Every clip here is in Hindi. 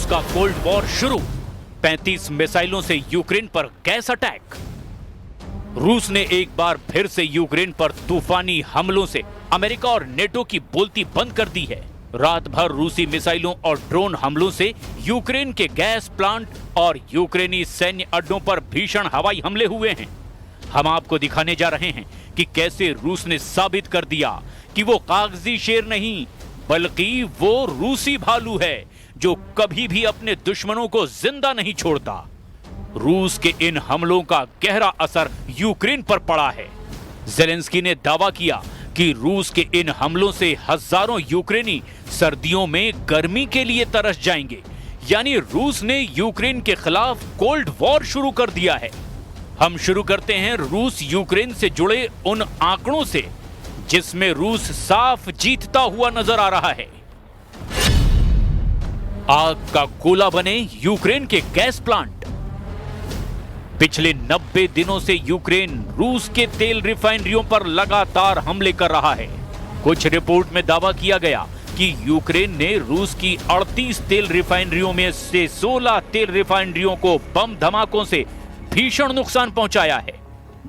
का कोल्ड वॉर शुरू, 35 मिसाइलों से यूक्रेन पर गैस अटैक। रूस ने एक बार फिर से यूक्रेन पर तूफानी हमलों से अमेरिका और नेटो की बोलती बंद कर दी है। रात भर रूसी मिसाइलों और ड्रोन हमलों से यूक्रेन के गैस प्लांट और यूक्रेनी सैन्य अड्डों पर भीषण हवाई हमले हुए हैं। हम आपको दिखाने जा रहे हैं कि कैसे रूस ने साबित कर दिया कि वो कागजी शेर नहीं बल्कि वो रूसी भालू है जो कभी भी अपने दुश्मनों को जिंदा नहीं छोड़ता। रूस के इन हमलों का गहरा असर यूक्रेन पर पड़ा है। ज़ेलेंस्की ने दावा किया कि रूस के इन हमलों से हजारों यूक्रेनी सर्दियों में गर्मी के लिए तरस जाएंगे। यानी रूस ने यूक्रेन के खिलाफ कोल्ड वॉर शुरू कर दिया है। हम शुरू करते हैं रूस यूक्रेन से जुड़े उन आंकड़ों से जिसमें रूस साफ जीतता हुआ नजर आ रहा है। आग का गोला बने यूक्रेन के गैस प्लांट। पिछले 90 दिनों से यूक्रेन रूस के तेल रिफाइनरियों पर लगातार हमले कर रहा है। कुछ रिपोर्ट में दावा किया गया कि यूक्रेन ने रूस की 38 तेल रिफाइनरियों में से 16 तेल रिफाइनरियों को बम धमाकों से भीषण नुकसान पहुंचाया है।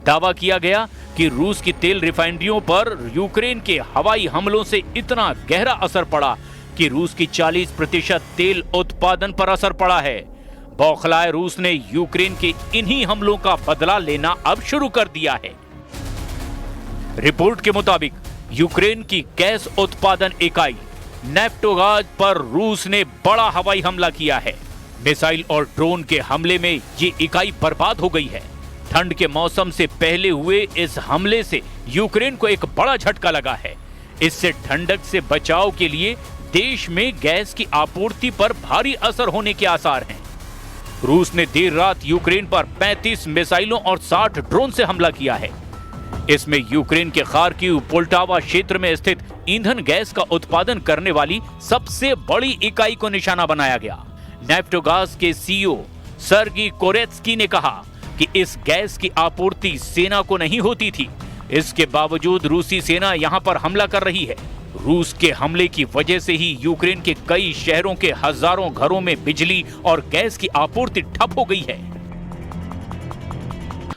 दावा किया गया कि रूस की तेल रिफाइनरियों पर यूक्रेन के हवाई हमलों से इतना गहरा असर पड़ा कि रूस की 40% तेल उत्पादन पर असर पड़ा है। बौखलाए रूस ने यूक्रेन के इन्हीं हमलों का बदला लेना अब शुरू कर दिया है। रिपोर्ट के मुताबिक यूक्रेन की गैस उत्पादन इकाई नेफ्टोगाज पर रूस ने बड़ा हवाई हमला किया है। मिसाइल और ड्रोन के हमले में ये इकाई बर्बाद हो गई है। ठंड के मौसम से पहले हुए इस हमले से यूक्रेन को एक बड़ा झटका लगा है। इससे ठंडक से बचाव के लिए देश में गैस की आपूर्ति पर भारी असर होने के आसार हैं। रूस ने देर रात यूक्रेन पर 35 मिसाइलों और 60 ड्रोन से हमला किया है। इसमें यूक्रेन के खार्किव पोल्टावा क्षेत्र में स्थित ईंधन गैस का उत्पादन करने वाली सबसे बड़ी इकाई को निशाना बनाया गया। नेफ्टोगाज के सीईओ सर्गी कोरेत्स्की ने कहा कि इस गैस की आपूर्ति सेना को नहीं होती थी। इसके बावजूद रूसी सेना यहां पर हमला कर रही है। रूस के हमले की वजह से ही यूक्रेन के कई शहरों के हजारों घरों में बिजली और गैस की आपूर्ति ठप हो गई है।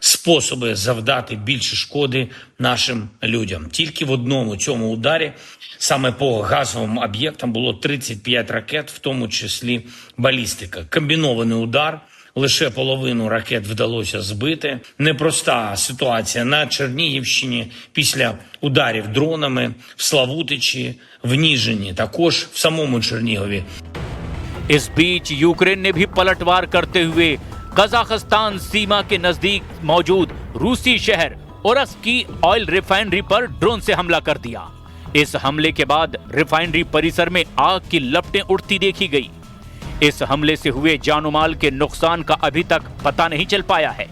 Способи завдати більше шкоди нашим людям. Тільки в одному цьому ударі саме по газовим об'єктам було 35 ракет, в тому числі балістика. Комбінований удар. Лише половину ракет вдалося збити. Непроста ситуація на Чернігівщині після ударів дронами, в Славутичі, в Ніжині, також в самому Чернігові. इस बीच यूक्रेन ने भी पलटवार करते हुए कजाकिस्तान सीमा के नजदीक मौजूद रूसी शहर ओरस्क की ऑयल रिफाइनरी पर ड्रोन से हमला कर दिया। इस हमले के बाद रिफाइनरी परिसर में आग की लपटें उठती देखी गई। इस हमले से हुए जानमाल के नुकसान का अभी तक पता नहीं चल पाया है।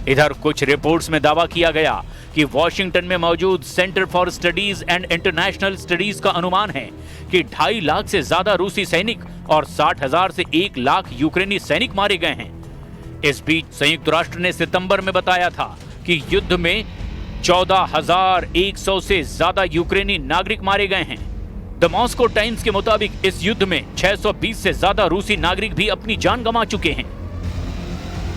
इधर कुछ रिपोर्ट्स में दावा किया गया कि वॉशिंगटन में मौजूद centre for studies and international studies का अनुमान है कि 2.5 लाख से ज्यादा रूसी सैनिक और 60,000 से 1 लाख यूक्रेनी सैनिक मारे गए हैं। इस बीच संयुक्त राष्ट्र ने सितंबर में बताया था कि युद्ध में 14,100 से ज्यादा यूक्रेनी नागरिक मारे गए हैं। द मॉस्को टाइम्स के मुताबिक इस युद्ध में 620 से ज्यादा रूसी नागरिक भी अपनी जान गंवा चुके हैं।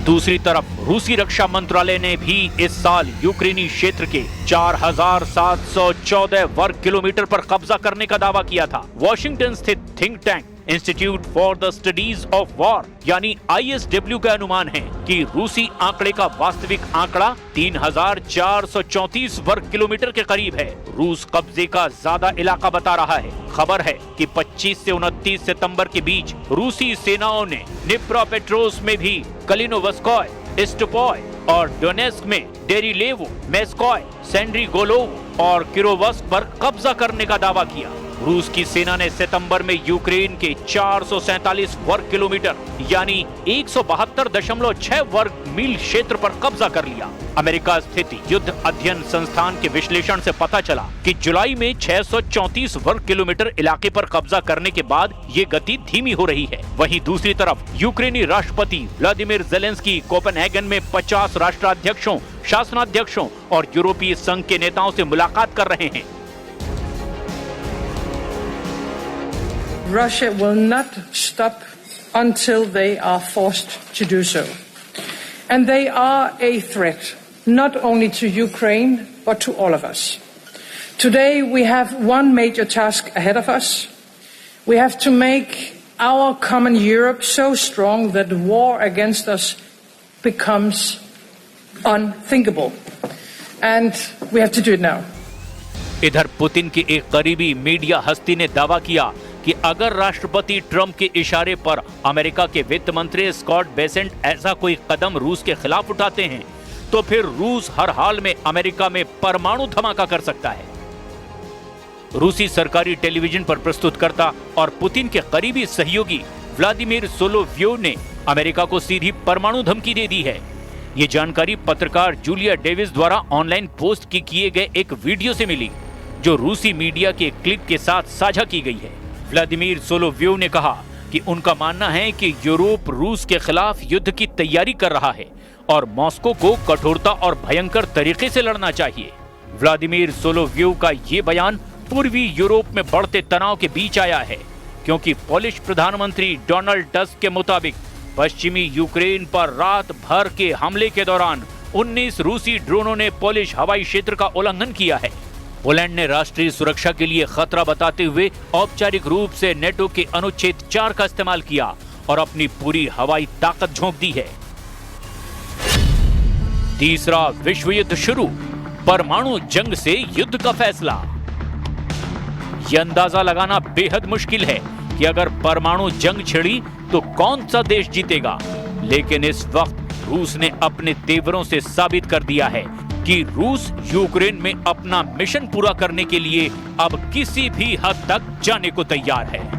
दूसरी तरफ रूसी रक्षा मंत्रालय ने भी इस साल यूक्रेनी क्षेत्र के 4,714 वर्ग किलोमीटर पर कब्जा करने का दावा किया था। वॉशिंगटन स्थित think tank institute for the studies of war यानी ISW का अनुमान है कि रूसी आंकड़े का वास्तविक आंकड़ा 3,434 वर्ग किलोमीटर के करीब है। रूस कब्जे का ज्यादा इलाका बता रहा है। खबर है कि 25 से 29 सितंबर के बीच रूसी सेनाओं ने निप्रोपेट्रोव्स्क में भी कलिनोवस्कोय, इस्टोपोय और डोनेस्क में डेरिलेवो, मेस्कोय, सेंड्रीगोलोव और किरोवस्क पर कब्जा करने का दावा किया। रूस की सेना ने सितंबर में यूक्रेन के 447 वर्ग किलोमीटर यानी 172.6 वर्ग मील क्षेत्र पर कब्जा कर लिया। अमेरिका स्थित युद्ध अध्ययन संस्थान के विश्लेषण से पता चला कि जुलाई में 634 वर्ग किलोमीटर इलाके पर कब्जा करने के बाद ये गति धीमी हो रही है। वहीं दूसरी तरफ यूक्रेनी राष्ट्रपति व्लादिमीर ज़ेलेंस्की कोपेनहेगन में 50 राष्ट्राध्यक्षों, शासनाध्यक्षों और यूरोपीय संघ के नेताओं से मुलाकात कर रहे हैं। Russia will not stop until they are forced to do so. And they are a threat, not only to Ukraine, but to all of us. Today, we have one major task ahead of us. We have to make our common Europe so strong that war against us becomes unthinkable. And we have to do it now. इधर पुतिन की एक करीबी मीडिया हस्ती ने दावा किया कि अगर राष्ट्रपति ट्रंप के इशारे पर अमेरिका के वित्त मंत्री स्कॉट बेसेंट ऐसा कोई कदम रूस के खिलाफ उठाते हैं तो फिर रूस हर हाल में अमेरिका में परमाणु धमाका कर सकता है। रूसी सरकारी टेलीविजन पर प्रस्तुतकर्ता और पुतिन के करीबी सहयोगी व्लादिमीर सोलोव्योव ने अमेरिका को सीधी परमाणु धमकी दे दी है। ये जानकारी पत्रकार जूलिया डेविस द्वारा ऑनलाइन पोस्ट किए गए एक वीडियो से मिली, जो रूसी मीडिया के क्लिप के साथ साझा की गई है। व्लादिमीर सोलोव्योव ने कहा कि उनका मानना है कि यूरोप रूस के खिलाफ युद्ध की तैयारी कर रहा है और मॉस्को को कठोरता और भयंकर तरीके से लड़ना चाहिए। व्लादिमीर सोलोव्योव का ये बयान पूर्वी यूरोप में बढ़ते तनाव के बीच आया है, क्योंकि पोलिश प्रधानमंत्री डोनाल्ड टस्क के मुताबिक पश्चिमी यूक्रेन पर रात भर के हमले के दौरान 19 रूसी ड्रोनों ने पोलिश हवाई क्षेत्र का उल्लंघन किया है। पोलैंड ने राष्ट्रीय सुरक्षा के लिए खतरा बताते हुए औपचारिक रूप से नेटो के अनुच्छेद 4 का इस्तेमाल किया और अपनी पूरी हवाई ताकत झोंक दी है। तीसरा विश्व युद्ध शुरू, परमाणु जंग से युद्ध का फैसला। यह अंदाजा लगाना बेहद मुश्किल है कि अगर परमाणु जंग छिड़ी तो कौन सा देश जीतेगा, लेकिन इस वक्त रूस ने अपने तेवरों से साबित कर दिया है कि रूस यूक्रेन में अपना मिशन पूरा करने के लिए अब किसी भी हद तक जाने को तैयार है।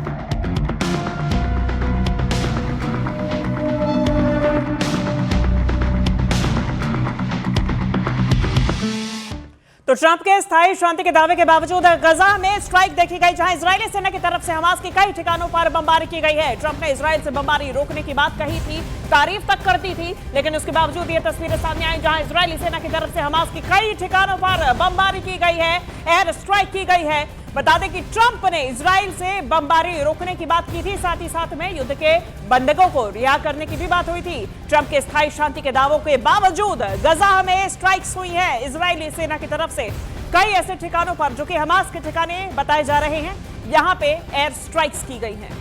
तो ट्रंप के स्थायी शांति के दावे के बावजूद गजा में स्ट्राइक देखी गई, जहां इजरायली सेना की तरफ से हमास के कई ठिकानों पर बमबारी की गई है। ट्रंप ने इजरायल से बमबारी रोकने की बात कही थी, तारीफ तक करती थी, लेकिन उसके बावजूद ये तस्वीरें सामने आई जहां इजरायली सेना की तरफ से हमास के कई ठिकानों पर बमबारी की गई है, एयर स्ट्राइक की गई है। बता दें कि ट्रंप ने इजराइल से बमबारी रोकने की बात की थी, साथ ही साथ में युद्ध के बंधकों को रिहा करने की भी बात हुई थी। ट्रंप के स्थायी शांति के दावों के बावजूद गजा में स्ट्राइक्स हुई है इजरायली सेना की तरफ से कई ऐसे ठिकानों पर जो कि हमास के ठिकाने बताए जा रहे हैं, यहां पे एयर स्ट्राइक्स की गई हैं।